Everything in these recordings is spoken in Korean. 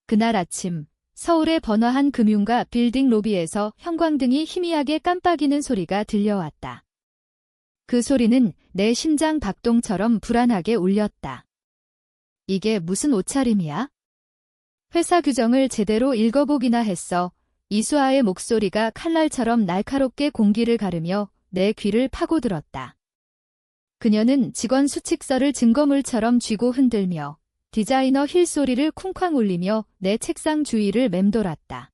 그날 아침 서울의 번화한 금융가 빌딩 로비에서 형광등이 희미하게 깜빡이는 소리가 들려왔다. 그 소리는 내 심장 박동처럼 불안하게 울렸다. 이게 무슨 옷차림이야? 회사 규정을 제대로 읽어보기나 했어. 이수아의 목소리가 칼날처럼 날카롭게 공기를 가르며 내 귀를 파고들었다. 그녀는 직원 수칙서를 증거물처럼 쥐고 흔들며 디자이너 힐 소리를 쿵쾅 울리며 내 책상 주위를 맴돌았다.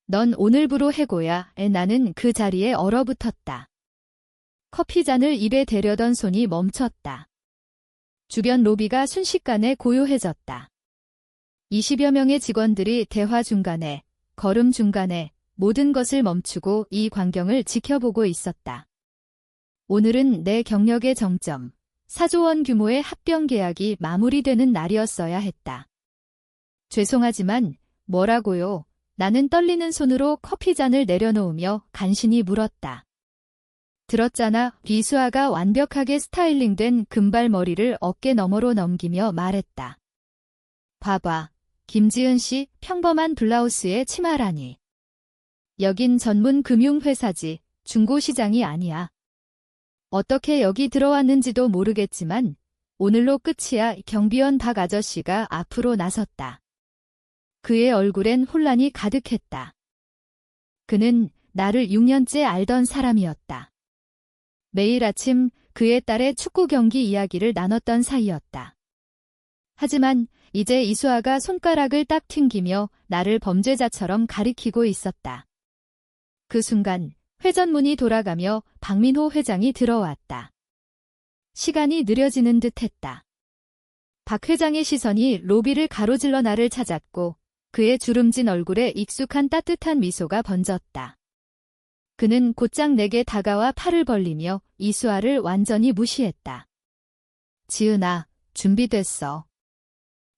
넌 오늘부로 해고야. 나는 그 자리에 얼어붙었다. 커피잔을 입에 대려던 손이 멈췄다. 주변 로비가 순식간에 고요해졌다. 20여 명의 직원들이 대화 중간에, 걸음 중간에 모든 것을 멈추고 이 광경을 지켜보고 있었다. 오늘은 내 경력의 정점, 4조 원 규모의 합병 계약이 마무리되는 날이었어야 했다. 죄송하지만 뭐라고요? 나는 떨리는 손으로 커피잔을 내려놓으며 간신히 물었다. 들었잖아. 이수아가 완벽하게 스타일링된 금발머리를 어깨 너머로 넘기며 말했다. 봐봐. 김지은 씨, 평범한 블라우스에 치마라니. 여긴 전문 금융회사지, 중고시장이 아니야. 어떻게 여기 들어왔는지도 모르겠지만 오늘로 끝이야. 경비원 박 아저씨가 앞으로 나섰다. 그의 얼굴엔 혼란이 가득했다. 그는 나를 6년째 알던 사람이었다. 매일 아침 그의 딸의 축구 경기 이야기를 나눴던 사이였다. 하지만 이제 이수아가 손가락을 딱 튕기며 나를 범죄자처럼 가리키고 있었다. 그 순간 회전문이 돌아가며 박민호 회장이 들어왔다. 시간이 느려지는 듯했다. 박 회장의 시선이 로비를 가로질러 나를 찾았고 그의 주름진 얼굴에 익숙한 따뜻한 미소가 번졌다. 그는 곧장 내게 다가와 팔을 벌리며 이수아를 완전히 무시했다. 지은아, 준비됐어.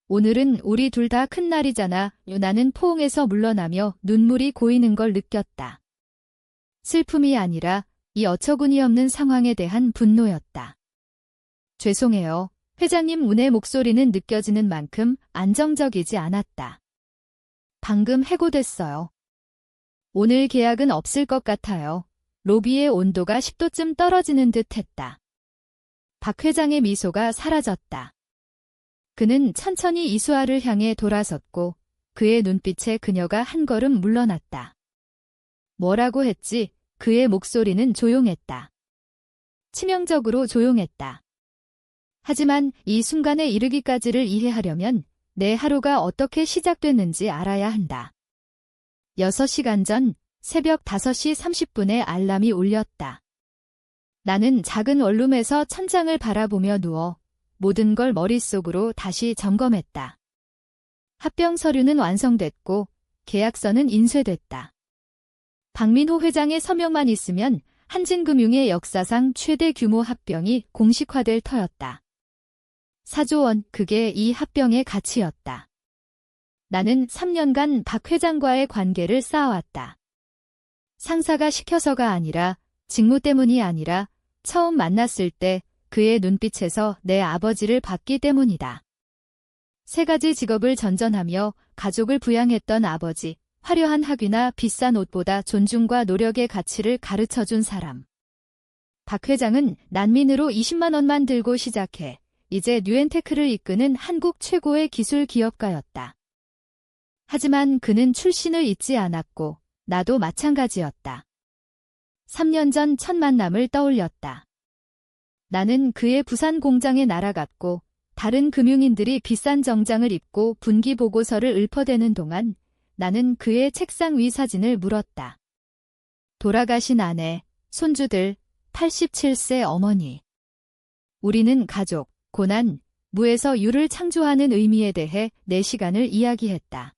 오늘은 우리 둘 다 큰 날이잖아. 나는 포옹에서 물러나며 눈물이 고이는 걸 느꼈다. 슬픔이 아니라 이 어처구니 없는 상황에 대한 분노였다. 죄송해요. 회장님 운의 목소리는 느껴지는 만큼 안정적이지 않았다. 방금 해고됐어요. 오늘 계약은 없을 것 같아요. 로비의 온도가 10도쯤 떨어지는 듯 했다. 박 회장의 미소가 사라졌다. 그는 천천히 이수아를 향해 돌아섰고 그의 눈빛에 그녀가 한 걸음 물러났다. 뭐라고 했지? 그의 목소리는 조용했다. 치명적으로 조용했다. 하지만 이 순간에 이르기까지를 이해하려면 내 하루가 어떻게 시작됐는지 알아야 한다. 6시간 전 새벽 5시 30분에 알람이 울렸다. 나는 작은 원룸에서 천장을 바라보며 누워 모든 걸 머릿속으로 다시 점검했다. 합병 서류는 완성됐고 계약서는 인쇄됐다. 박민호 회장의 서명만 있으면 한진금융의 역사상 최대 규모 합병이 공식화될 터였다. 4조 원, 그게 이 합병의 가치였다. 나는 3년간 박 회장과의 관계를 쌓아왔다. 상사가 시켜서가 아니라, 직무 때문이 아니라 처음 만났을 때 그의 눈빛에서 내 아버지를 봤기 때문이다. 3가지 직업을 전전하며 가족을 부양했던 아버지, 화려한 학위나 비싼 옷보다 존중과 노력의 가치를 가르쳐준 사람. 박 회장은 난민으로 20만 원만 들고 시작해 이제 뉴엔테크를 이끄는 한국 최고의 기술 기업가였다. 하지만 그는 출신을 잊지 않았고 나도 마찬가지였다. 3년 전 첫 만남을 떠올렸다. 나는 그의 부산 공장에 날아갔고 다른 금융인들이 비싼 정장을 입고 분기 보고서를 읊어대는 동안 나는 그의 책상 위 사진을 물었다. 돌아가신 아내, 손주들, 87세 어머니. 우리는 가족, 고난, 무에서 유를 창조하는 의미에 대해 내 시간을 이야기했다.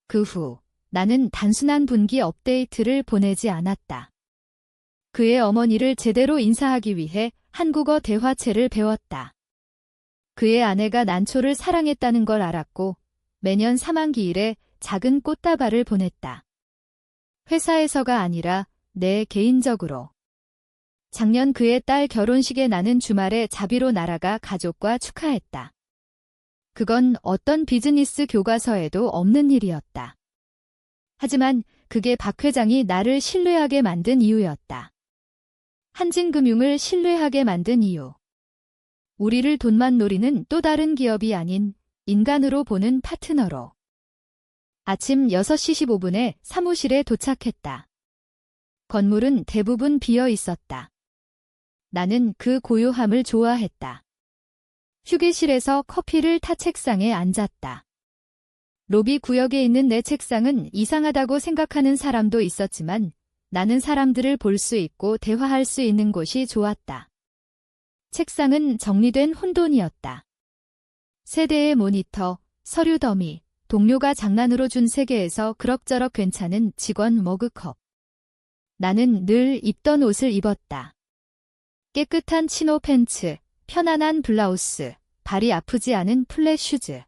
그 후 나는 단순한 분기 업데이트를 보내지 않았다. 그의 어머니를 제대로 인사하기 위해 한국어 대화체를 배웠다. 그의 아내가 난초를 사랑했다는 걸 알았고 매년 사만기일에 작은 꽃다발을 보냈다. 회사에서가 아니라 내 개인적으로. 작년 그의 딸 결혼식에 나는 주말에 자비로 날아가 가족과 축하했다. 그건 어떤 비즈니스 교과서에도 없는 일이었다. 하지만 그게 박 회장이 나를 신뢰하게 만든 이유였다. 한진금융을 신뢰하게 만든 이유. 우리를 돈만 노리는 또 다른 기업이 아닌 인간으로 보는 파트너로. 아침 6시 15분에 사무실에 도착했다. 건물은 대부분 비어 있었다. 나는 그 고요함을 좋아했다. 휴게실에서 커피를 타 책상에 앉았다. 로비 구역에 있는 내 책상은 이상하다고 생각하는 사람도 있었지만 나는 사람들을 볼 수 있고 대화할 수 있는 곳이 좋았다. 책상은 정리된 혼돈이었다. 세대의 모니터, 서류 더미, 동료가 장난으로 준 세계에서 그럭저럭 괜찮은 직원 머그컵. 나는 늘 입던 옷을 입었다. 깨끗한 치노 팬츠, 편안한 블라우스, 발이 아프지 않은 플랫 슈즈.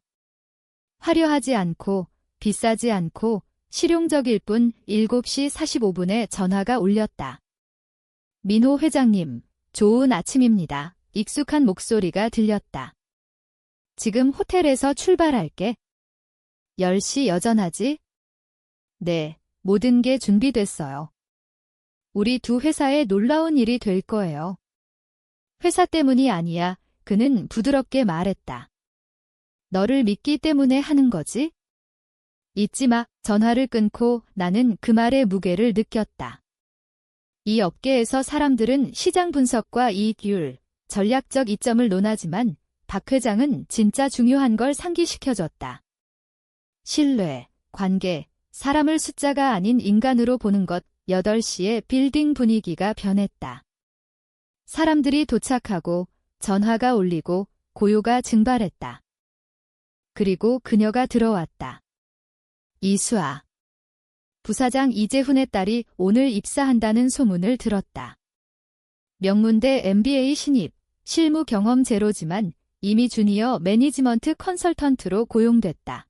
화려하지 않고 비싸지 않고 실용적일 뿐 7시 45분에 전화가 울렸다. 민호 회장님, 좋은 아침입니다. 익숙한 목소리가 들렸다. 지금 호텔에서 출발할게. 10시 여전하지? 네, 모든 게 준비됐어요. 우리 두 회사에 놀라운 일이 될 거예요. 회사 때문이 아니야. 그는 부드럽게 말했다. 너를 믿기 때문에 하는 거지? 잊지 마. 전화를 끊고 나는 그 말의 무게를 느꼈다. 이 업계에서 사람들은 시장 분석과 이익률, 전략적 이점을 논하지만 박 회장은 진짜 중요한 걸 상기시켜줬다. 신뢰, 관계, 사람을 숫자가 아닌 인간으로 보는 것. 8시에 빌딩 분위기가 변했다. 사람들이 도착하고 전화가 울리고 고요가 증발했다. 그리고 그녀가 들어왔다. 이수아. 부사장 이재훈의 딸이 오늘 입사한다는 소문을 들었다. 명문대 MBA 신입, 실무 경험 제로지만 이미 주니어 매니지먼트 컨설턴트로 고용됐다.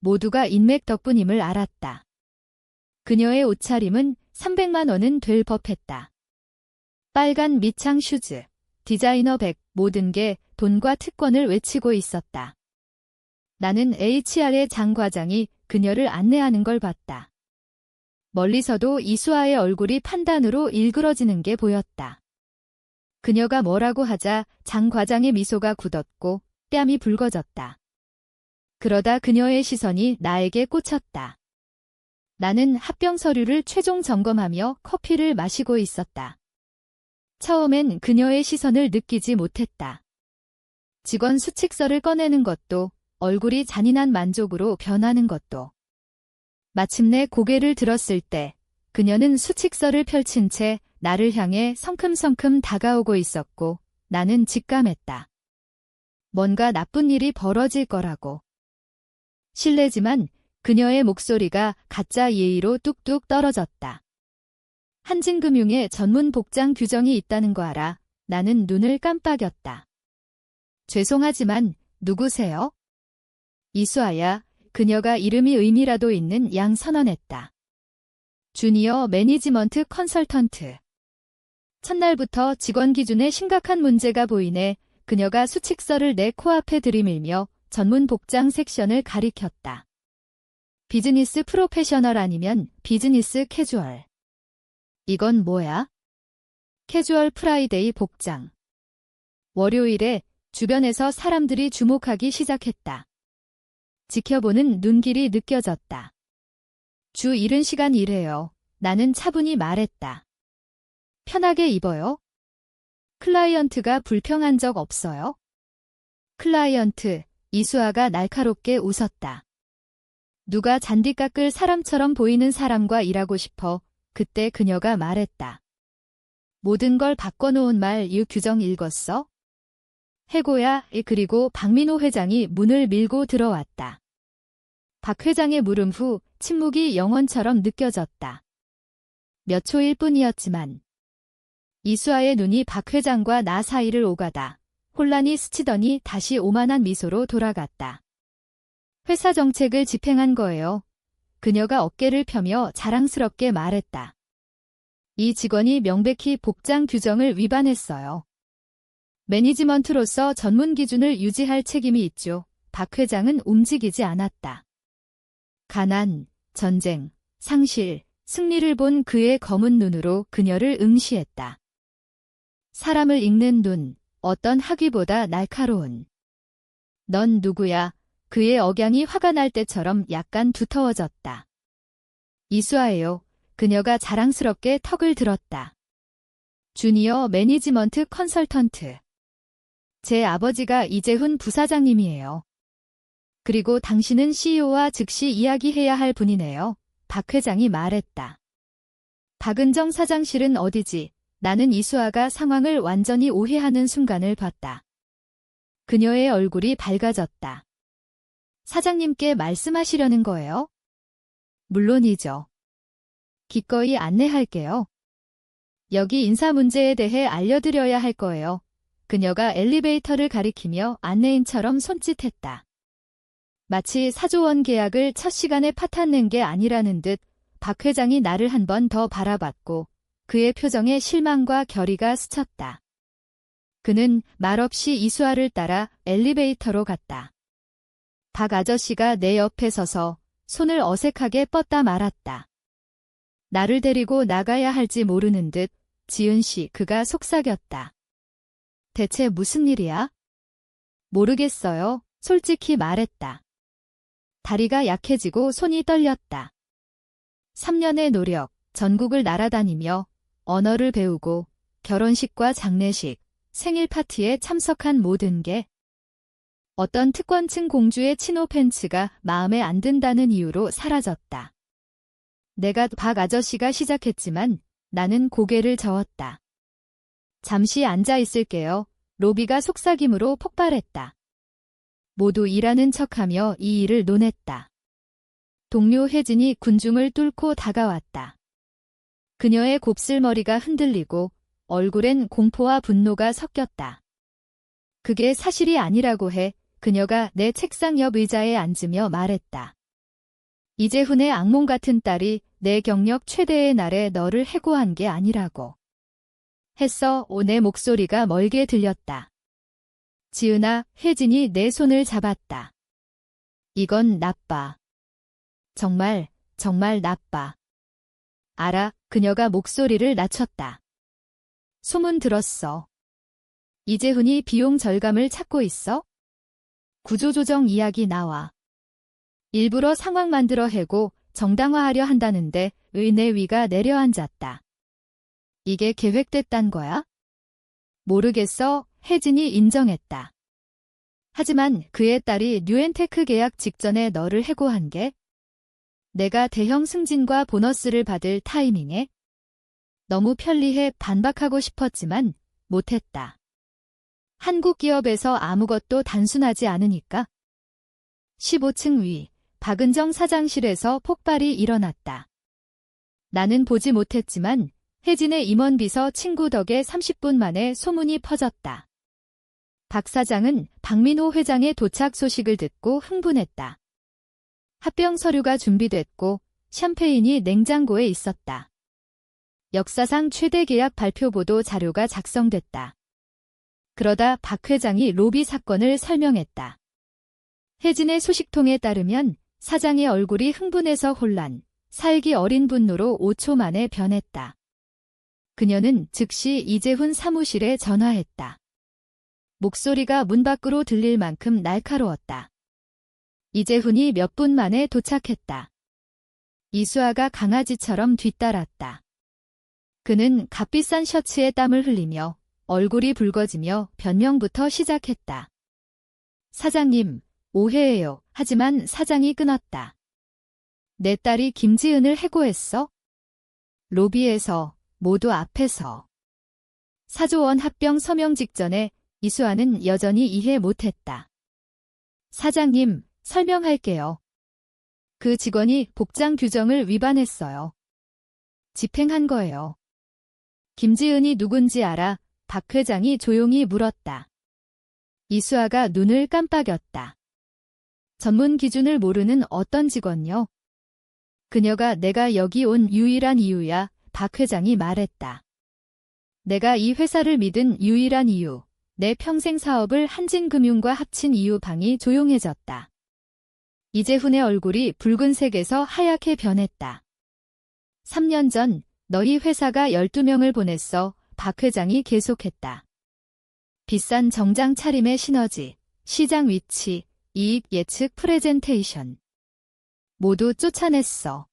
모두가 인맥 덕분임을 알았다. 그녀의 옷차림은 300만 원은 될 법했다. 빨간 밑창 슈즈, 디자이너 백, 모든 게 돈과 특권을 외치고 있었다. 나는 HR의 장 과장이 그녀를 안내하는 걸 봤다. 멀리서도 이수아의 얼굴이 판단으로 일그러지는 게 보였다. 그녀가 뭐라고 하자 장 과장의 미소가 굳었고 뺨이 붉어졌다. 그러다 그녀의 시선이 나에게 꽂혔다. 나는 합병 서류를 최종 점검하며 커피를 마시고 있었다. 처음엔 그녀의 시선을 느끼지 못했다. 직원 수칙서를 꺼내는 것도, 얼굴이 잔인한 만족으로 변하는 것도. 마침내 고개를 들었을 때 그녀는 수칙서를 펼친 채 나를 향해 성큼성큼 다가오고 있었고 나는 직감했다. 뭔가 나쁜 일이 벌어질 거라고. 실례지만 그녀의 목소리가 가짜 예의로 뚝뚝 떨어졌다. 한진금융에 전문 복장 규정이 있다는 거 알아. 나는 눈을 깜빡였다. 죄송하지만 누구세요? 이수아야. 그녀가 이름이 의미라도 있는 양 선언했다. 주니어 매니지먼트 컨설턴트. 첫날부터 직원 기준에 심각한 문제가 보이네. 그녀가 수칙서를 내 코앞에 들이밀며 전문 복장 섹션을 가리켰다. 비즈니스 프로페셔널 아니면 비즈니스 캐주얼. 이건 뭐야? 캐주얼 프라이데이 복장. 월요일에 주변에서 사람들이 주목하기 시작했다. 지켜보는 눈길이 느껴졌다. 주 70시간 일해요. 나는 차분히 말했다. 편하게 입어요? 클라이언트가 불평한 적 없어요? 클라이언트, 이수아가 날카롭게 웃었다. 누가 잔디 깎을 사람처럼 보이는 사람과 일하고 싶어. 그때 그녀가 말했다. 모든 걸 바꿔놓은 말 이 규정 읽었어? 해고야. 그리고 박민호 회장이 문을 밀고 들어왔다. 박 회장의 물음 후 침묵이 영원처럼 느껴졌다. 몇 초일 뿐이었지만 이수아의 눈이 박 회장과 나 사이를 오가다 혼란이 스치더니 다시 오만한 미소로 돌아갔다. 회사 정책을 집행한 거예요. 그녀가 어깨를 펴며 자랑스럽게 말했다. 이 직원이 명백히 복장 규정을 위반했어요. 매니지먼트로서 전문 기준을 유지할 책임이 있죠. 박 회장은 움직이지 않았다. 가난, 전쟁, 상실, 승리를 본 그의 검은 눈으로 그녀를 응시했다. 사람을 읽는 눈, 어떤 학위보다 날카로운. 넌 누구야? 그의 억양이 화가 날 때처럼 약간 두터워졌다. 이수아예요. 그녀가 자랑스럽게 턱을 들었다. 주니어 매니지먼트 컨설턴트. 제 아버지가 이재훈 부사장님이에요. 그리고 당신은 CEO와 즉시 이야기해야 할 분이네요. 박 회장이 말했다. 박은정 사장실은 어디지? 나는 이수아가 상황을 완전히 오해하는 순간을 봤다. 그녀의 얼굴이 밝아졌다. 사장님께 말씀하시려는 거예요? 물론이죠. 기꺼이 안내할게요. 여기 인사 문제에 대해 알려드려야 할 거예요. 그녀가 엘리베이터를 가리키며 안내인처럼 손짓했다. 마치 4조 원 계약을 첫 시간에 파탄낸 게 아니라는 듯 박 회장이 나를 한 번 더 바라봤고 그의 표정에 실망과 결의가 스쳤다. 그는 말없이 이수아를 따라 엘리베이터로 갔다. 박 아저씨가 내 옆에 서서 손을 어색하게 뻗다 말았다. 나를 데리고 나가야 할지 모르는 듯 지은 씨 그가 속삭였다. 대체 무슨 일이야? 모르겠어요. 솔직히 말했다. 다리가 약해지고 손이 떨렸다. 3년의 노력, 전국을 날아다니며 언어를 배우고 결혼식과 장례식, 생일 파티에 참석한 모든 게 어떤 특권층 공주의 치노 팬츠가 마음에 안 든다는 이유로 사라졌다. 내가 박 아저씨가 시작했지만 나는 고개를 저었다. 잠시 앉아 있을게요. 로비가 속삭임으로 폭발했다. 모두 일하는 척하며 이 일을 논했다. 동료 혜진이 군중을 뚫고 다가왔다. 그녀의 곱슬머리가 흔들리고 얼굴엔 공포와 분노가 섞였다. 그게 사실이 아니라고 해. 그녀가 내 책상 옆 의자에 앉으며 말했다. 이재훈의 악몽 같은 딸이 내 경력 최대의 날에 너를 해고한 게 아니라고. 했어. 내 목소리가 멀게 들렸다. 지은아, 혜진이 내 손을 잡았다. 이건 나빠. 정말, 정말 나빠. 알아. 그녀가 목소리를 낮췄다. 소문 들었어. 이재훈이 비용 절감을 찾고 있어? 구조조정 이야기 나와. 일부러 상황 만들어 해고 정당화하려 한다는데 내 위가 내려앉았다. 이게 계획됐단 거야? 모르겠어. 혜진이 인정했다. 하지만 그의 딸이 뉴엔테크 계약 직전에 너를 해고한 게 내가 대형 승진과 보너스를 받을 타이밍에 너무 편리해 반박하고 싶었지만 못했다. 한국 기업에서 아무것도 단순하지 않으니까. 15층 위, 박은정 사장실에서 폭발이 일어났다. 나는 보지 못했지만 혜진의 임원비서 친구 덕에 30분 만에 소문이 퍼졌다. 박 사장은 박민호 회장의 도착 소식을 듣고 흥분했다. 합병 서류가 준비됐고 샴페인이 냉장고에 있었다. 역사상 최대 계약 발표보도 자료가 작성됐다. 그러다 박 회장이 로비 사건을 설명했다. 혜진의 소식통에 따르면 사장의 얼굴이 흥분해서 혼란, 살기 어린 분노로 5초 만에 변했다. 그녀는 즉시 이재훈 사무실에 전화했다. 목소리가 문 밖으로 들릴 만큼 날카로웠다. 이재훈이 몇 분 만에 도착했다. 이수아가 강아지처럼 뒤따랐다. 그는 값비싼 셔츠에 땀을 흘리며 얼굴이 붉어지며 변명부터 시작했다. 사장님, 오해예요. 하지만 사장이 끊었다. 내 딸이 김지은을 해고했어? 로비에서, 모두 앞에서. 4조 원 합병 서명 직전에 이수아는 여전히 이해 못했다. 사장님, 설명할게요. 그 직원이 복장 규정을 위반했어요. 집행한 거예요. 김지은이 누군지 알아? 박 회장이 조용히 물었다. 이수아가 눈을 깜빡였다. 전문 기준을 모르는 어떤 직원요? 그녀가 내가 여기 온 유일한 이유야, 박 회장이 말했다. 내가 이 회사를 믿은 유일한 이유, 내 평생 사업을 한진금융과 합친 이후 방이 조용해졌다. 이재훈의 얼굴이 붉은색에서 하얗게 변했다. 3년 전 너희 회사가 12명을 보냈어. 박 회장이 계속했다. 비싼 정장 차림의 시너지, 시장 위치, 이익 예측 프레젠테이션. 모두 쫓아냈어.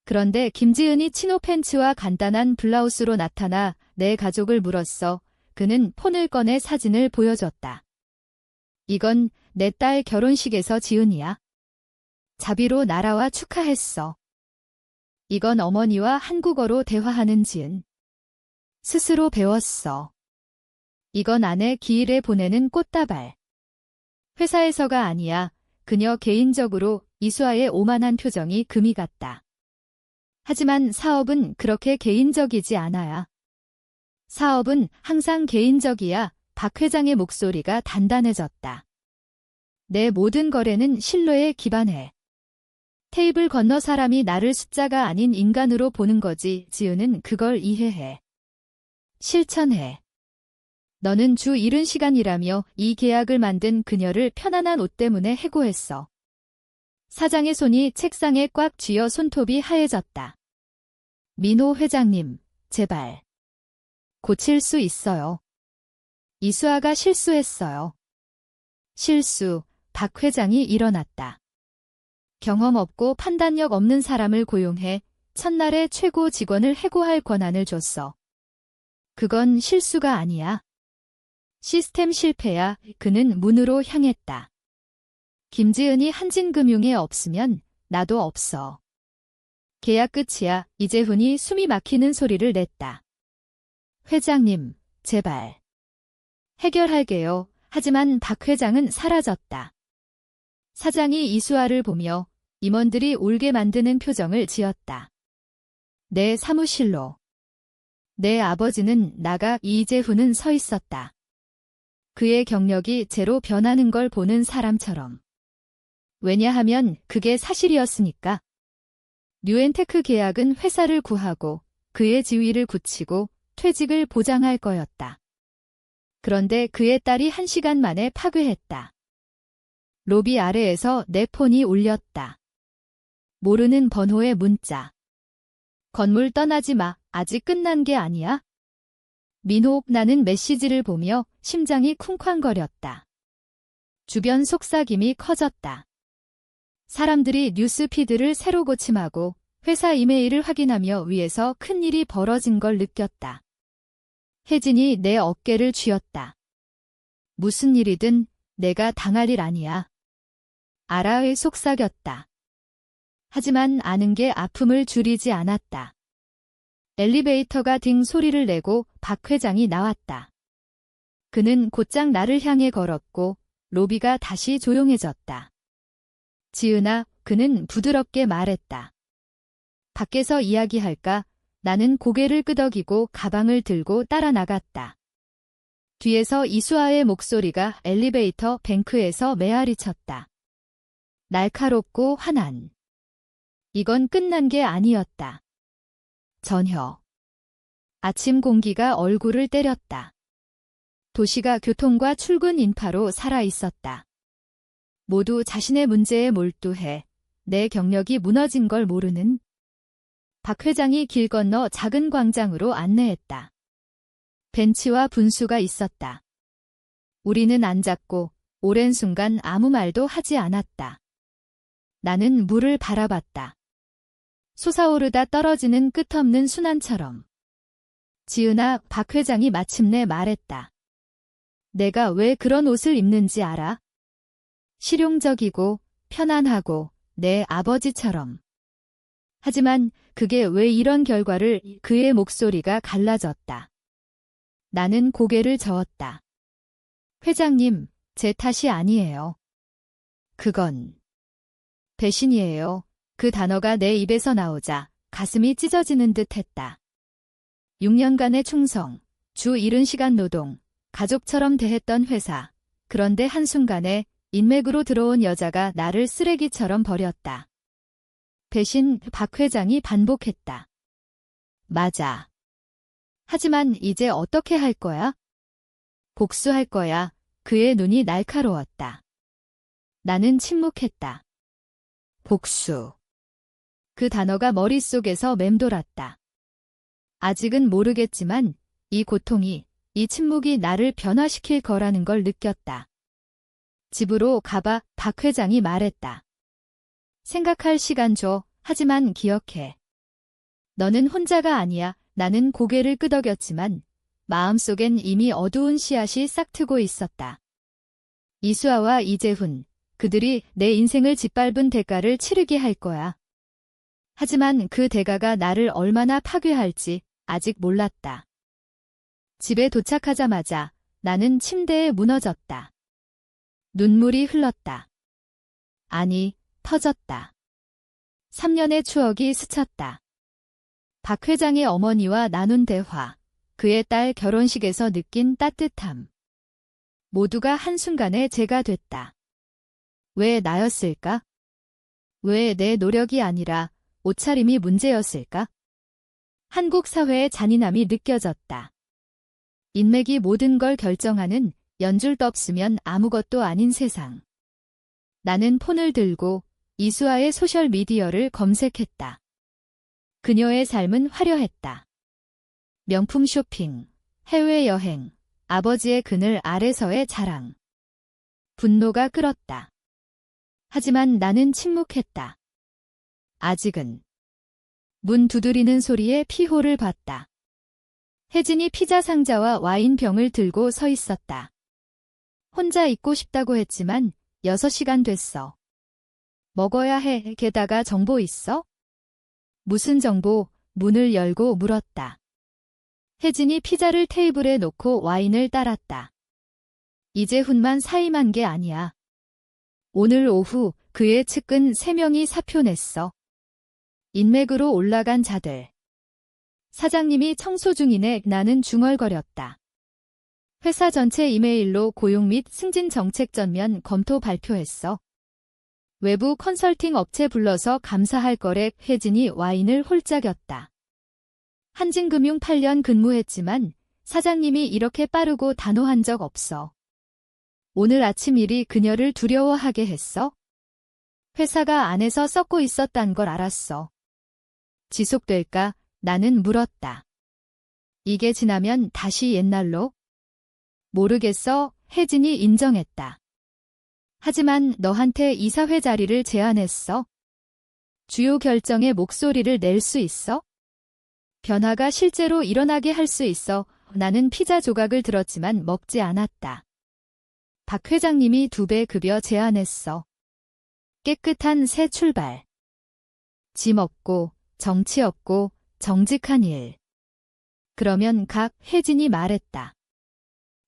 그런데 김지은이 치노 팬츠와 간단한 블라우스로 나타나 내 가족을 물었어. 그는 폰을 꺼내 사진을 보여줬다. 이건 내 딸 결혼식에서 지은이야. 자비로 날아와 축하했어. 이건 어머니와 한국어로 대화하는 지은. 스스로 배웠어. 이건 아내 기일에 보내는 꽃다발. 회사에서가 아니야. 그녀 개인적으로 이수아의 오만한 표정이 금이 같다. 하지만 사업은 그렇게 개인적이지 않아야. 사업은 항상 개인적이야. 박 회장의 목소리가 단단해졌다. 내 모든 거래는 신뢰에 기반해. 테이블 건너 사람이 나를 숫자가 아닌 인간으로 보는 거지. 지은은 그걸 이해해. 실천해. 너는 주 70시간이라며 이 계약을 만든 그녀를 편안한 옷 때문에 해고했어. 사장의 손이 책상에 꽉 쥐어 손톱이 하얘졌다. 민호 회장님, 제발. 고칠 수 있어요. 이수아가 실수했어요. 실수, 박 회장이 일어났다. 경험 없고 판단력 없는 사람을 고용해 첫날에 최고 직원을 해고할 권한을 줬어. 그건 실수가 아니야. 시스템 실패야. 그는 문으로 향했다. 김지은이 한진금융에 없으면 나도 없어. 계약 끝이야. 이재훈이 숨이 막히는 소리를 냈다. 회장님, 제발. 해결할게요. 하지만 박 회장은 사라졌다. 사장이 이수아를 보며 임원들이 울게 만드는 표정을 지었다. 내 사무실로. 내 아버지는 나가 이재훈은 서 있었다. 그의 경력이 제로 변하는 걸 보는 사람처럼. 왜냐하면 그게 사실이었으니까. 뉴엔테크 계약은 회사를 구하고 그의 지위를 굳히고 퇴직을 보장할 거였다. 그런데 그의 딸이 1시간 만에 파괴했다. 로비 아래에서 내 폰이 울렸다. 모르는 번호의 문자. 건물 떠나지 마. 아직 끝난 게 아니야. 민호, 나는 메시지를 보며 심장이 쿵쾅거렸다. 주변 속삭임이 커졌다. 사람들이 뉴스피드를 새로 고침하고 회사 이메일을 확인하며 위에서 큰일이 벌어진 걸 느꼈다. 혜진이 내 어깨를 쥐었다. 무슨 일이든 내가 당할 일 아니야. 아라에 속삭였다. 하지만 아는 게 아픔을 줄이지 않았다. 엘리베이터가 딩 소리를 내고 박 회장이 나왔다. 그는 곧장 나를 향해 걸었고 로비가 다시 조용해졌다. 지은아, 그는 부드럽게 말했다. 밖에서 이야기할까? 나는 고개를 끄덕이고 가방을 들고 따라 나갔다. 뒤에서 이수아의 목소리가 엘리베이터 뱅크에서 메아리 쳤다. 날카롭고 환한. 이건 끝난 게 아니었다. 전혀. 아침 공기가 얼굴을 때렸다. 도시가 교통과 출근 인파로 살아있었다. 모두 자신의 문제에 몰두해 내 경력이 무너진 걸 모르는. 박 회장이 길 건너 작은 광장으로 안내했다. 벤치와 분수가 있었다. 우리는 앉았고 오랜 순간 아무 말도 하지 않았다. 나는 물을 바라봤다. 솟아오르다 떨어지는 끝없는 순환처럼. 지은아, 박 회장이 마침내 말했다. 내가 왜 그런 옷을 입는지 알아? 실용적이고 편안하고 내 아버지처럼. 하지만 그게 왜 이런 결과를. 그의 목소리가 갈라졌다. 나는 고개를 저었다. 회장님, 제 탓이 아니에요. 그건 배신이에요. 그 단어가 내 입에서 나오자 가슴이 찢어지는 듯 했다. 6년간의 충성, 주 70시간 노동, 가족처럼 대했던 회사. 그런데 한순간에 인맥으로 들어온 여자가 나를 쓰레기처럼 버렸다. 배신, 박 회장이 반복했다. 맞아. 하지만 이제 어떻게 할 거야? 복수할 거야. 그의 눈이 날카로웠다. 나는 침묵했다. 복수. 그 단어가 머릿속에서 맴돌았다. 아직은 모르겠지만 이 고통이, 이 침묵이 나를 변화시킬 거라는 걸 느꼈다. 집으로 가봐, 박 회장이 말했다. 생각할 시간 줘. 하지만 기억해. 너는 혼자가 아니야. 나는 고개를 끄덕였지만 마음속엔 이미 어두운 씨앗이 싹트고 있었다. 이수아와 이재훈, 그들이 내 인생을 짓밟은 대가를 치르게 할 거야. 하지만 그 대가가 나를 얼마나 파괴할지 아직 몰랐다. 집에 도착하자마자 나는 침대에 무너졌다. 눈물이 흘렀다. 아니, 터졌다. 3년의 추억이 스쳤다. 박 회장의 어머니와 나눈 대화, 그의 딸 결혼식에서 느낀 따뜻함. 모두가 한순간에 제가 됐다. 왜 나였을까? 왜 내 노력이 아니라 옷차림이 문제였을까? 한국 사회의 잔인함이 느껴졌다. 인맥이 모든 걸 결정하는 연줄도 없으면 아무것도 아닌 세상. 나는 폰을 들고 이수아의 소셜미디어를 검색했다. 그녀의 삶은 화려했다. 명품 쇼핑, 해외여행, 아버지의 그늘 아래서의 자랑. 분노가 끓었다. 하지만 나는 침묵했다. 아직은. 문 두드리는 소리에 피호를 봤다. 혜진이 피자 상자와 와인병을 들고 서 있었다. 혼자 있고 싶다고 했지만 6시간 됐어. 먹어야 해. 게다가 정보 있어? 무슨 정보? 문을 열고 물었다. 혜진이 피자를 테이블에 놓고 와인을 따랐다. 이재훈만 사임한 게 아니야. 오늘 오후 그의 측근 3명이 사표 냈어. 인맥으로 올라간 자들. 사장님이 청소 중이네. 나는 중얼거렸다. 회사 전체 이메일로 고용 및 승진 정책 전면 검토 발표했어. 외부 컨설팅 업체 불러서 감사할 거래. 혜진이 와인을 홀짝였다. 한진금융 8년 근무했지만 사장님이 이렇게 빠르고 단호한 적 없어. 오늘 아침 일이 그녀를 두려워하게 했어? 회사가 안에서 썩고 있었단 걸 알았어. 지속될까? 나는 물었다. 이게 지나면 다시 옛날로? 모르겠어. 혜진이 인정했다. 하지만 너한테 이사회 자리를 제안했어. 주요 결정에 목소리를 낼 수 있어? 변화가 실제로 일어나게 할 수 있어. 나는 피자 조각을 들었지만 먹지 않았다. 박 회장님이 2배 급여 제안했어. 깨끗한 새 출발. 짐 없고 정치 없고 정직한 일. 그러면 혜진이 말했다.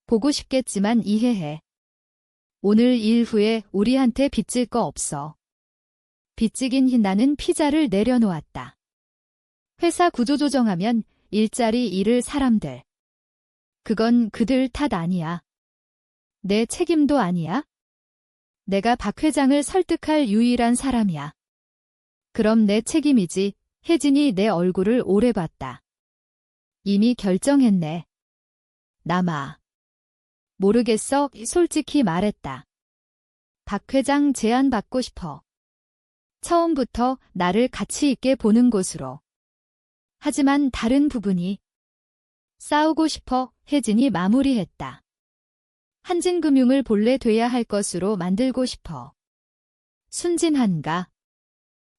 보고 싶겠지만 이해해. 오늘 일 후에 우리한테 빚질 거 없어. 빚지긴 나는 피자를 내려놓았다. 회사 구조조정하면 일자리 잃을 사람들. 그건 그들 탓 아니야. 내 책임도 아니야. 내가 박 회장을 설득할 유일한 사람이야. 그럼 내 책임이지. 혜진이 내 얼굴을 오래 봤다. 이미 결정했네. 남아. 모르겠어. 솔직히 말했다. 박 회장 제안 받고 싶어. 처음부터 나를 가치 있게 보는 곳으로. 하지만 다른 부분이. 싸우고 싶어. 혜진이 마무리했다. 한진금융을 본래 돼야 할 것으로 만들고 싶어. 순진한가?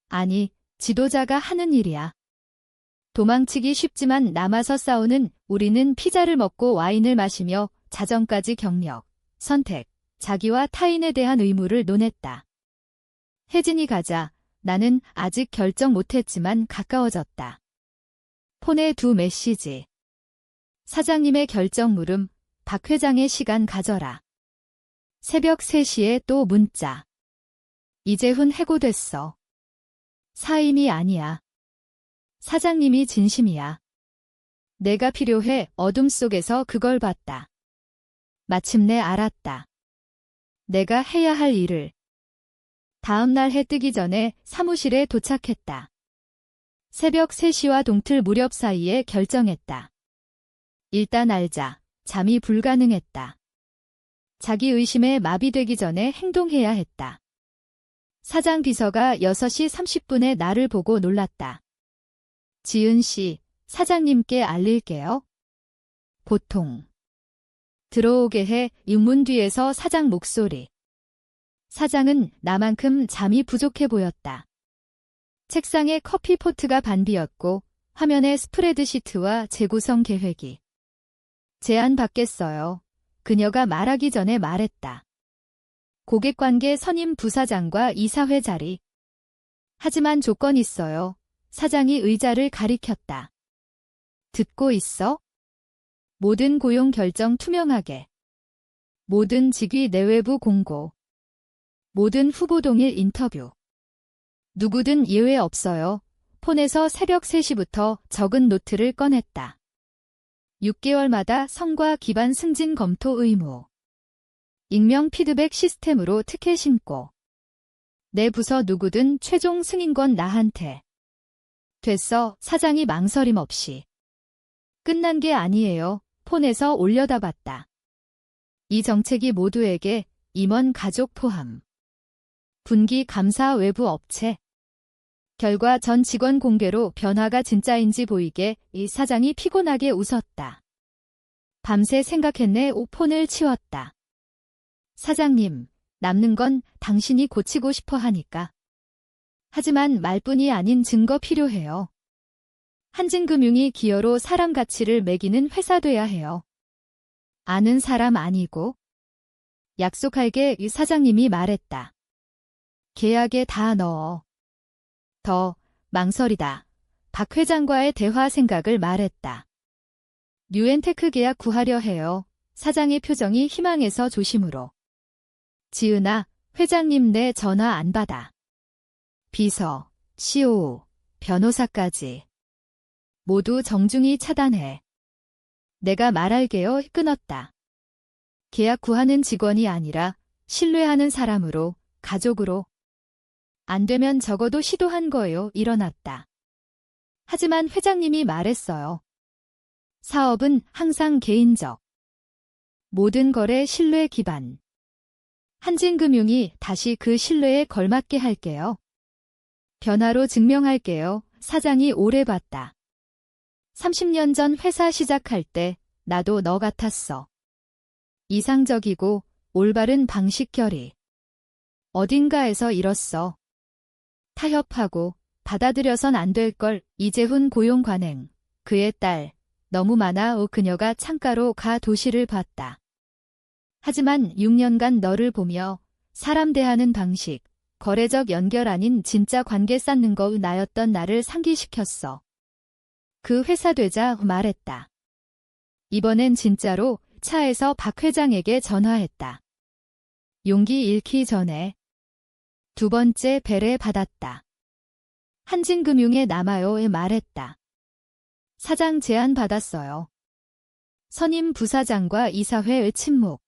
아니, 지도자가 하는 일이야. 도망치기 쉽지만 남아서 싸우는 우리는 피자를 먹고 와인을 마시며 자정까지 경력, 선택, 자기와 타인에 대한 의무를 논했다. 혜진이 가자. 나는 아직 결정 못했지만 가까워졌다. 폰에 2 메시지. 사장님의 결정 물음. 박 회장의 시간 가져라. 새벽 3시에 또 문자. 이재훈 해고됐어. 사임이 아니야. 사장님이 진심이야. 내가 필요해. 어둠 속에서 그걸 봤다. 마침내 알았다. 내가 해야 할 일을. 다음 날 해 뜨기 전에 사무실에 도착했다. 새벽 3시와 동틀 무렵 사이에 결정했다. 일단 알자. 잠이 불가능했다. 자기 의심에 마비되기 전에 행동해야 했다. 사장 비서가 6시 30분에 나를 보고 놀랐다. 지은 씨, 사장님께 알릴게요. 보통. 들어오게 해. 입문 뒤에서 사장 목소리. 사장은 나만큼 잠이 부족해 보였다. 책상에 커피포트가 반비었고 화면에 스프레드시트와 재구성 계획이. 제안받겠어요. 그녀가 말하기 전에 말했다. 고객관계 선임 부사장과 이사회 자리. 하지만 조건 있어요. 사장이 의자를 가리켰다. 듣고 있어? 모든 고용 결정 투명하게. 모든 직위 내외부 공고. 모든 후보 동일 인터뷰. 누구든 예외 없어요. 폰에서 새벽 3시부터 적은 노트를 꺼냈다. 6개월마다 성과 기반 승진 검토 의무. 익명 피드백 시스템으로 특혜 신고. 내 부서 누구든 최종 승인권 나한테. 됐어. 사장이 망설임 없이. 끝난 게 아니에요. 폰에서 올려다 봤다. 이 정책이 모두에게 임원 가족 포함. 분기 감사 외부 업체. 결과 전 직원 공개로 변화가 진짜인지 보이게 이 사장이 피곤하게 웃었다. 밤새 생각했네. 폰을 치웠다. 사장님, 남는 건 당신이 고치고 싶어 하니까. 하지만 말뿐이 아닌 증거 필요해요. 한진금융이 기여로 사람 가치를 매기는 회사 돼야 해요. 아는 사람 아니고. 약속할게. 이 사장님이 말했다. 계약에 다 넣어. 더 망설이다. 박 회장과의 대화 생각을 말했다. 뉴엔테크 계약 구하려 해요. 사장의 표정이 희망에서 조심으로. 지은아, 회장님 내 전화 안 받아. 비서, COO, 변호사까지. 모두 정중히 차단해. 내가 말할게요. 끊었다. 계약 구하는 직원이 아니라 신뢰하는 사람으로, 가족으로. 안 되면 적어도 시도한 거예요. 일어났다. 하지만 회장님이 말했어요. 사업은 항상 개인적. 모든 거래 신뢰 기반. 한진금융이 다시 그 신뢰에 걸맞게 할게요. 변화로 증명할게요. 사장이 오래 봤다. 30년 전 회사 시작할 때 나도 너 같았어. 이상적이고 올바른 방식 결의. 어딘가에서 잃었어. 타협하고 받아들여선 안 될 걸. 이재훈 고용 관행. 그의 딸. 너무 많아. 그녀가 창가로 가 도시를 봤다. 하지만 6년간 너를 보며 사람 대하는 방식, 거래적 연결 아닌 진짜 관계 쌓는 거 나였던 나를 상기시켰어. 그 회사 되자 말했다. 이번엔 진짜로. 차에서 박 회장에게 전화했다. 용기 잃기 전에. 두 번째 배례 받았다. 한진금융에 남아요에 말했다. 사장 제안 받았어요. 선임 부사장과 이사회의 침묵.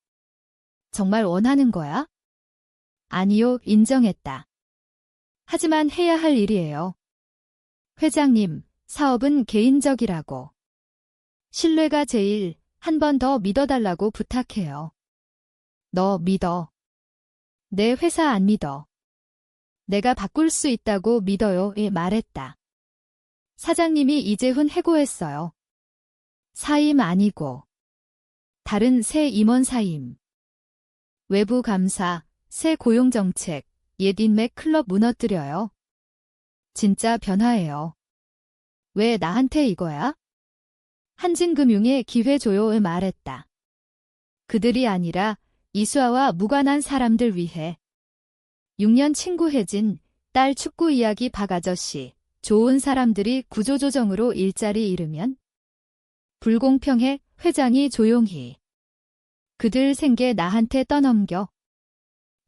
정말 원하는 거야? 아니요, 인정했다. 하지만 해야 할 일이에요. 회장님, 사업은 개인적이라고. 신뢰가 제일. 한 번 더 믿어달라고 부탁해요. 너 믿어. 내 회사 안 믿어. 내가 바꿀 수 있다고 믿어요. 말했다. 사장님이 이재훈 해고했어요. 사임 아니고. 다른 새 임원 사임. 외부 감사, 새 고용정책, 옛 인맥 클럽 무너뜨려요. 진짜 변화예요. 왜 나한테 이거야? 한진금융의 기회 줘요을 말했다. 그들이 아니라 이수아와 무관한 사람들 위해. 6년 친구 혜진, 딸 축구 이야기 박 아저씨, 좋은 사람들이 구조조정으로 일자리 잃으면? 불공평해. 회장이 조용히. 그들 생계 나한테 떠넘겨.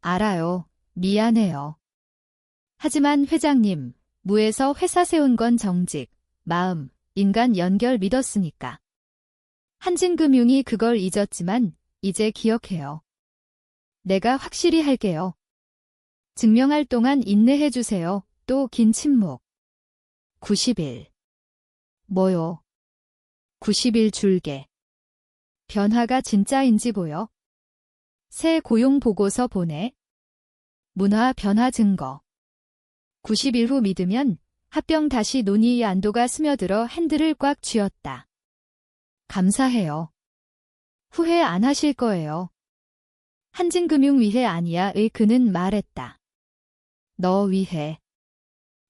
알아요. 미안해요. 하지만 회장님, 무에서 회사 세운 건 정직, 마음, 인간 연결 믿었으니까. 한진금융이 그걸 잊었지만 이제 기억해요. 내가 확실히 할게요. 증명할 동안 인내해 주세요. 또 긴 침묵. 90일. 뭐요? 90일 줄게. 변화가 진짜인지 보여. 새 고용 보고서 보내. 문화 변화 증거. 90일 후 믿으면 합병 다시 논의의 안도가 스며들어 핸들을 꽉 쥐었다. 감사해요. 후회 안 하실 거예요. 한진금융 위해 아니야의 그는 말했다. 너 위해.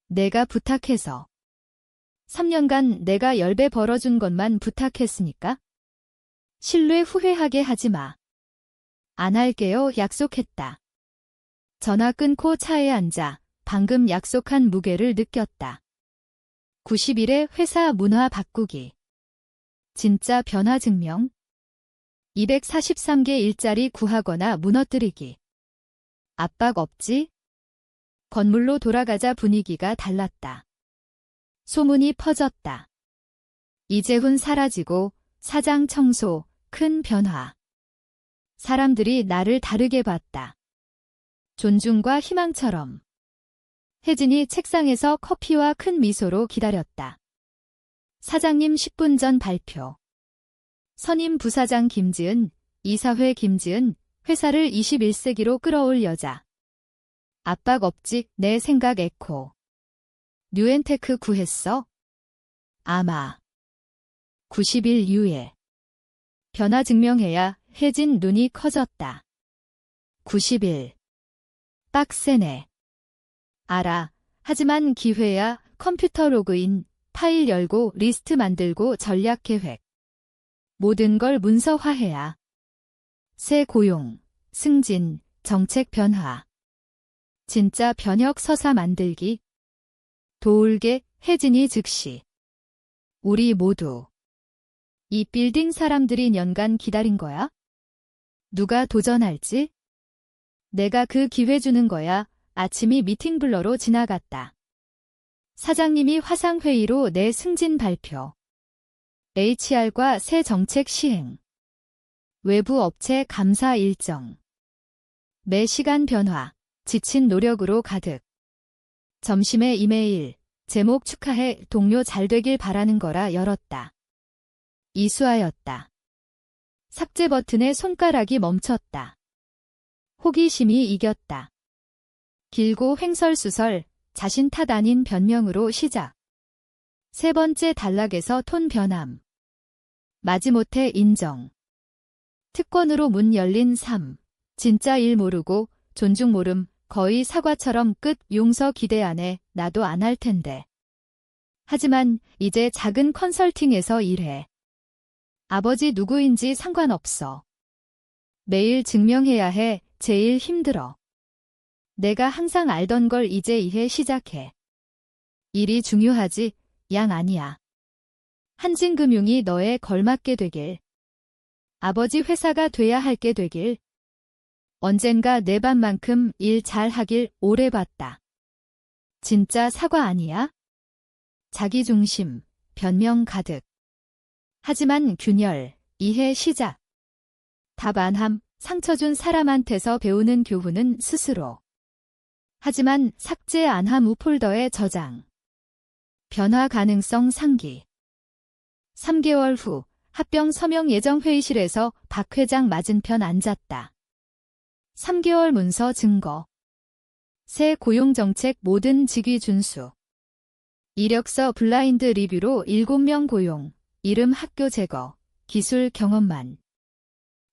내가 부탁해서. 3년간 내가 10배 벌어준 것만 부탁했으니까? 신뢰 후회하게 하지 마. 안 할게요. 약속했다. 전화 끊고 차에 앉아 방금 약속한 무게를 느꼈다. 90일의 회사 문화 바꾸기. 진짜 변화 증명. 243개 일자리 구하거나 무너뜨리기. 압박 없지? 건물로 돌아가자 분위기가 달랐다. 소문이 퍼졌다. 이재훈 사라지고 사장 청소, 큰 변화. 사람들이 나를 다르게 봤다. 존중과 희망처럼. 혜진이 책상에서 커피와 큰 미소로 기다렸다. 사장님 10분 전 발표. 선임 부사장 김지은, 이사회 김지은, 회사를 21세기로 끌어올 여자. 압박 없지, 내 생각 에코. 뉴엔테크 구했어? 아마. 90일 유예. 변화 증명해야 혜진 눈이 커졌다. 90일. 빡세네. 알아. 하지만 기회야. 컴퓨터 로그인, 파일 열고 리스트 만들고 전략 계획. 모든 걸 문서화해야. 새 고용, 승진, 정책 변화. 진짜 변혁 서사 만들기. 도울게, 혜진이 즉시. 우리 모두. 이 빌딩 사람들이 년간 기다린 거야? 누가 도전할지? 내가 그 기회 주는 거야. 아침이 미팅 블러로 지나갔다. 사장님이 화상회의로 내 승진 발표. HR과 새 정책 시행. 외부 업체 감사 일정. 매 시간 변화, 지친 노력으로 가득. 점심에 이메일, 제목 축하해 동료 잘 되길 바라는 거라 열었다. 이수아였다. 삭제 버튼에 손가락이 멈췄다. 호기심이 이겼다. 길고 횡설수설, 자신 탓 아닌 변명으로 시작. 세 번째 단락에서 톤 변함. 마지못해 인정. 특권으로 문 열린 삶. 진짜 일 모르고 존중 모름. 거의 사과처럼 끝. 용서 기대 안 해. 나도 안 할 텐데. 하지만 이제 작은 컨설팅에서 일해. 아버지 누구인지 상관없어. 매일 증명해야 해. 제일 힘들어. 내가 항상 알던 걸 이제 이해 시작해. 일이 중요하지, 양 아니야. 한진금융이 너에 걸맞게 되길. 아버지 회사가 돼야 할게 되길. 언젠가 내 반만큼 일 잘하길 오래 봤다. 진짜 사과 아니야? 자기중심, 변명 가득. 하지만 균열, 이해 시작. 답 안 함, 상처 준 사람한테서 배우는 교훈은 스스로. 하지만 삭제 안 함 우폴더에 저장. 변화 가능성 상기. 3개월 후 합병 서명 예정 회의실에서 박 회장 맞은편 앉았다. 3개월 문서 증거. 새 고용정책 모든 직위 준수. 이력서 블라인드 리뷰로 7명 고용. 이름 학교 제거. 기술 경험만.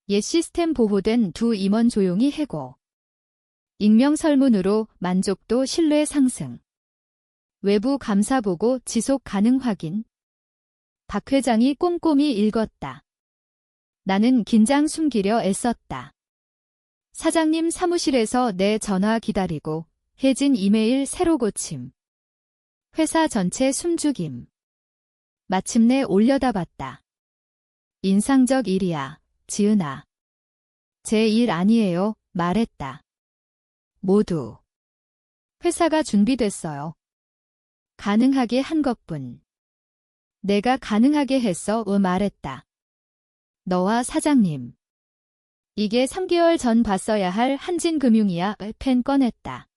옛 시스템 보호된 두 임원 조용히 해고. 익명 설문으로 만족도 신뢰 상승. 외부 감사 보고 지속 가능 확인. 박 회장이 꼼꼼히 읽었다. 나는 긴장 숨기려 애썼다. 사장님 사무실에서 내 전화 기다리고 혜진 이메일 새로 고침. 회사 전체 숨죽임. 마침내 올려다 봤다. 인상적 일이야, 지은아. 제 일 아니에요, 말했다. 모두. 회사가 준비됐어요. 가능하게 한 것뿐. 내가 가능하게 했어, 말했다. 너와 사장님. 이게 3개월 전 봤어야 할 한진금융이야, 펜 꺼냈다.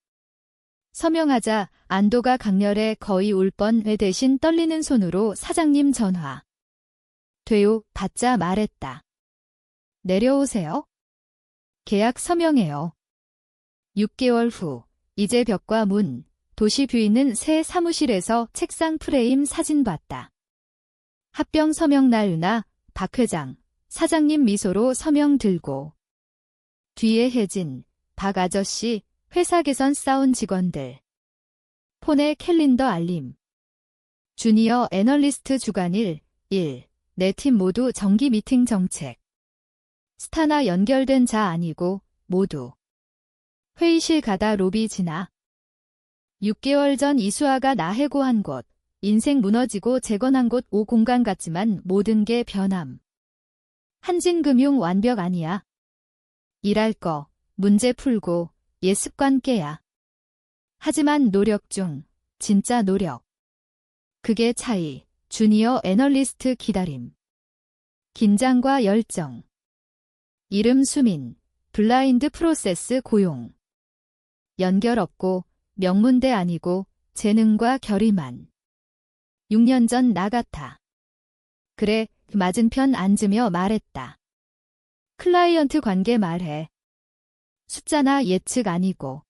서명하자 안도가 강렬해 거의 울 뻔. 대신 떨리는 손으로 사장님 전화. 돼요, 받자 말했다. 내려오세요. 계약 서명해요. 6개월 후, 이제 벽과 문, 도시 뷰 있는 새 사무실에서 책상 프레임 사진 봤다. 합병 서명 날 은하, 박 회장, 사장님 미소로 서명 들고. 뒤에 혜진, 박 아저씨, 회사 개선 싸운 직원들. 폰에 캘린더 알림. 주니어 애널리스트 주간일 1. 내 팀 모두 정기 미팅 정책. 스타나 연결된 자 아니고 모두. 회의실 가다 로비 지나. 6개월 전 이수아가 나 해고한 곳, 인생 무너지고 재건한 곳 5 공간 같지만 모든 게 변함. 한진금융 완벽 아니야. 일할 거, 문제 풀고, 옛 습관 깨야. 하지만 노력 중, 진짜 노력. 그게 차이, 주니어 애널리스트 기다림. 긴장과 열정. 이름 수민, 블라인드 프로세스 고용. 연결 없고, 명문대 아니고, 재능과 결의만. 6년 전 나 같아. 그래, 맞은편 앉으며 말했다. 클라이언트 관계 말해. 숫자나 예측 아니고.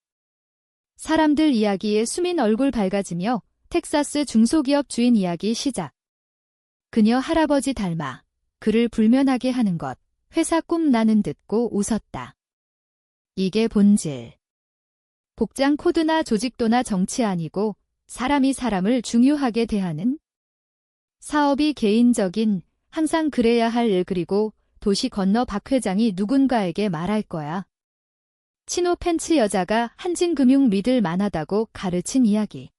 사람들 이야기에 수민 얼굴 밝아지며 텍사스 중소기업 주인 이야기 시작. 그녀 할아버지 닮아. 그를 불면하게 하는 것. 회사 꿈 나는 듯고 웃었다. 이게 본질. 복장 코드나 조직도나 정치 아니고 사람이 사람을 중요하게 대하는 사업이 개인적인 항상 그래야 할 일 그리고 도시 건너 박 회장이 누군가에게 말할 거야. 치노 팬츠 여자가 한진금융 믿을 만하다고 가르친 이야기.